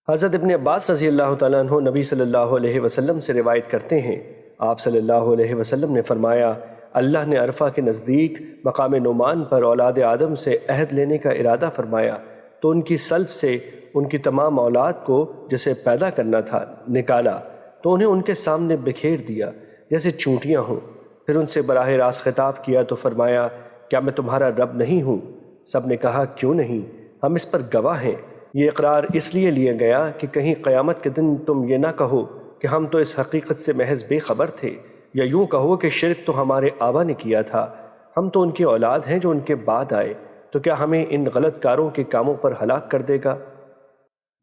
حضرت ابن عباس رضی اللہ تعالیٰ عنہ نبی صلی اللہ علیہ وسلم سے روایت کرتے ہیں، آپ صلی اللہ علیہ وسلم نے فرمایا، اللہ نے عرفہ کے نزدیک مقام نعمان پر اولاد آدم سے عہد لینے کا ارادہ فرمایا تو ان کی سلب سے ان کی تمام اولاد کو جسے پیدا کرنا تھا نکالا تو انہیں ان کے سامنے بکھیر دیا جیسے چونٹیاں ہوں، پھر ان سے براہ راست خطاب کیا تو فرمایا، کیا میں تمہارا رب نہیں ہوں؟ سب نے کہا، کیوں نہیں، ہم اس پر گواہ ہیں۔ یہ اقرار اس لیے لیا گیا کہ کہیں قیامت کے دن تم یہ نہ کہو کہ ہم تو اس حقیقت سے محض بے خبر تھے، یا یوں کہو کہ شرک تو ہمارے آبا نے کیا تھا، ہم تو ان کی اولاد ہیں جو ان کے بعد آئے، تو کیا ہمیں ان غلط کاروں کے کاموں پر ہلاک کر دے گا؟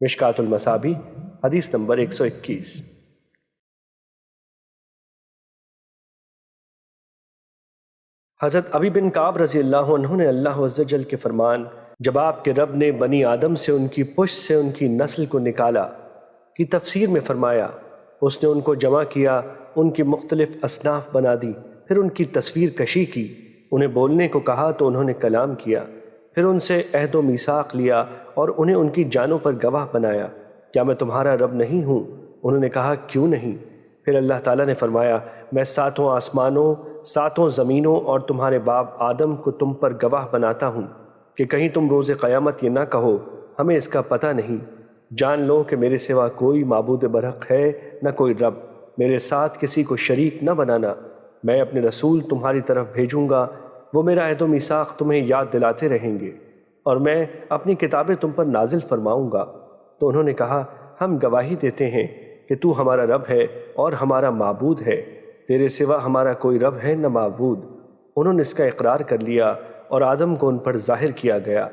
مشکوٰۃ المصابیح حدیث نمبر 121۔ حضرت ابی بن کعب رضی اللہ عنہ نے اللہ عز و جل کے فرمان، جب آپ کے رب نے بنی آدم سے ان کی پشت سے ان کی نسل کو نکالا کی تفسیر میں فرمایا، اس نے ان کو جمع کیا، ان کی مختلف اصناف بنا دی، پھر ان کی تصویر کشی کی، انہیں بولنے کو کہا تو انہوں نے کلام کیا، پھر ان سے عہد و میثاق لیا اور انہیں ان کی جانوں پر گواہ بنایا، کیا میں تمہارا رب نہیں ہوں؟ انہوں نے کہا، کیوں نہیں؟ پھر اللہ تعالیٰ نے فرمایا، میں 7 آسمانوں 7 زمینوں اور تمہارے باپ آدم کو تم پر گواہ بناتا ہوں کہ کہیں تم روز قیامت یہ نہ کہو ہمیں اس کا پتہ نہیں۔ جان لو کہ میرے سوا کوئی معبود برحق ہے نہ کوئی رب، میرے ساتھ کسی کو شریک نہ بنانا۔ میں اپنے رسول تمہاری طرف بھیجوں گا، وہ میرا عہد و میثاق تمہیں یاد دلاتے رہیں گے، اور میں اپنی کتابیں تم پر نازل فرماؤں گا۔ تو انہوں نے کہا، ہم گواہی دیتے ہیں کہ تو ہمارا رب ہے اور ہمارا معبود ہے، تیرے سوا ہمارا کوئی رب ہے نہ معبود۔ انہوں نے اس کا اقرار کر لیا اور آدم کو ان پر ظاہر کیا گیا۔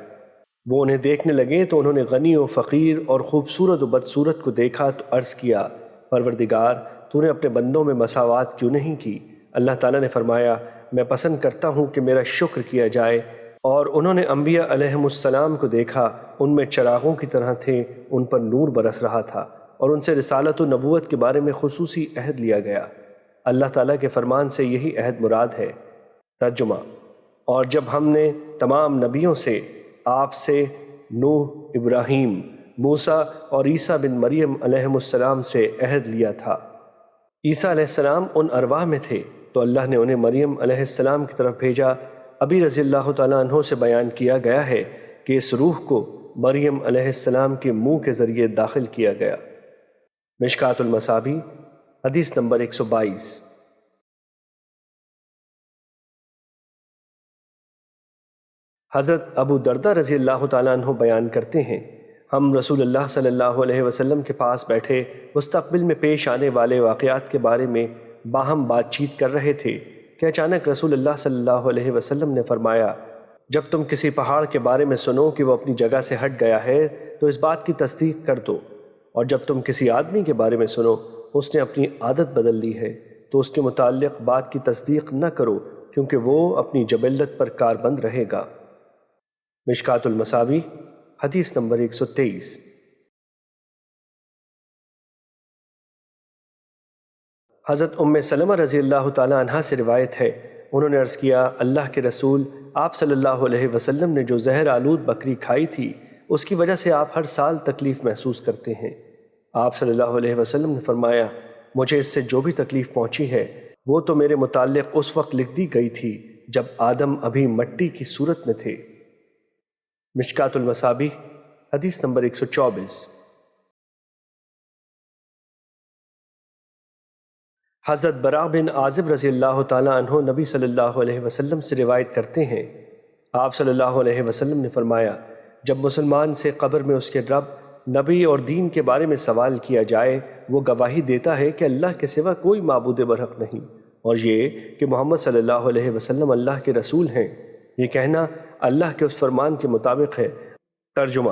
وہ انہیں دیکھنے لگے تو انہوں نے غنی و فقیر اور خوبصورت و بدصورت کو دیکھا تو عرض کیا، پروردگار تو نے اپنے بندوں میں مساوات کیوں نہیں کی؟ اللہ تعالیٰ نے فرمایا، میں پسند کرتا ہوں کہ میرا شکر کیا جائے۔ اور انہوں نے انبیاء علیہم السلام کو دیکھا، ان میں چراغوں کی طرح تھے، ان پر نور برس رہا تھا، اور ان سے رسالت و نبوت کے بارے میں خصوصی عہد لیا گیا۔ اللہ تعالیٰ کے فرمان سے یہی عہد مراد ہے۔ ترجمہ: اور جب ہم نے تمام نبیوں سے آپ سے نوح، ابراہیم، موسیٰ اور عیسیٰ بن مریم علیہم السلام سے عہد لیا تھا۔ عیسیٰ علیہ السلام ان ارواح میں تھے تو اللہ نے انہیں مریم علیہ السلام کی طرف بھیجا۔ ابی رضی اللہ تعالیٰ عنہ سے بیان کیا گیا ہے کہ اس روح کو مریم علیہ السلام کے منہ کے ذریعے داخل کیا گیا۔ مشکوٰۃ المصابیح حدیث نمبر 122۔ حضرت ابو دردہ رضی اللہ تعالیٰ عنہ بیان کرتے ہیں، ہم رسول اللہ صلی اللہ علیہ وسلم کے پاس بیٹھے مستقبل میں پیش آنے والے واقعات کے بارے میں باہم بات چیت کر رہے تھے کہ اچانک رسول اللہ صلی اللہ علیہ وسلم نے فرمایا، جب تم کسی پہاڑ کے بارے میں سنو کہ وہ اپنی جگہ سے ہٹ گیا ہے تو اس بات کی تصدیق کر دو، اور جب تم کسی آدمی کے بارے میں سنو اس نے اپنی عادت بدل لی ہے تو اس کے متعلق بات کی تصدیق نہ کرو، کیونکہ وہ اپنی جبلت پر کاربند رہے گا۔ مشکوٰۃ المصابیح حدیث نمبر 123۔ حضرت ام سلمہ رضی اللہ تعالیٰ عنہ سے روایت ہے، انہوں نے عرض کیا، اللہ کے رسول آپ صلی اللہ علیہ وسلم نے جو زہر آلود بکری کھائی تھی اس کی وجہ سے آپ ہر سال تکلیف محسوس کرتے ہیں۔ آپ صلی اللہ علیہ وسلم نے فرمایا، مجھے اس سے جو بھی تکلیف پہنچی ہے وہ تو میرے متعلق اس وقت لکھ دی گئی تھی جب آدم ابھی مٹی کی صورت میں تھے۔ مشکوٰۃ المصابیح حدیث نمبر 124۔ حضرت براء بن عازب رضی اللہ تعالیٰ عنہ نبی صلی اللہ علیہ وسلم سے روایت کرتے ہیں، آپ صلی اللہ علیہ وسلم نے فرمایا، جب مسلمان سے قبر میں اس کے رب، نبی اور دین کے بارے میں سوال کیا جائے وہ گواہی دیتا ہے کہ اللہ کے سوا کوئی معبود برحق نہیں، اور یہ کہ محمد صلی اللہ علیہ وسلم اللہ کے رسول ہیں، یہ کہنا اللہ کے اس فرمان کے مطابق ہے۔ ترجمہ: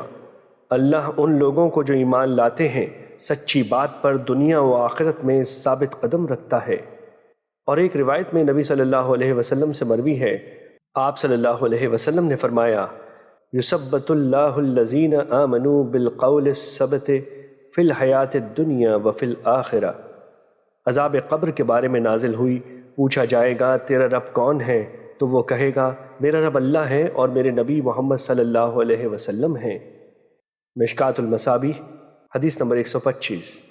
اللہ ان لوگوں کو جو ایمان لاتے ہیں سچی بات پر دنیا و آخرت میں ثابت قدم رکھتا ہے۔ اور ایک روایت میں نبی صلی اللہ علیہ وسلم سے مروی ہے، آپ صلی اللہ علیہ وسلم نے فرمایا، یثبت اللہ الذین آمنوا بالقول الثبت فی الحیات الدنیا وفی الآخرہ۔ عذاب قبر کے بارے میں نازل ہوئی، پوچھا جائے گا تیرا رب کون ہے؟ تو وہ کہے گا میرا رب اللہ ہے اور میرے نبی محمد صلی اللہ علیہ وسلم ہیں۔ مشکوٰۃ المصابیح حدیث نمبر 125۔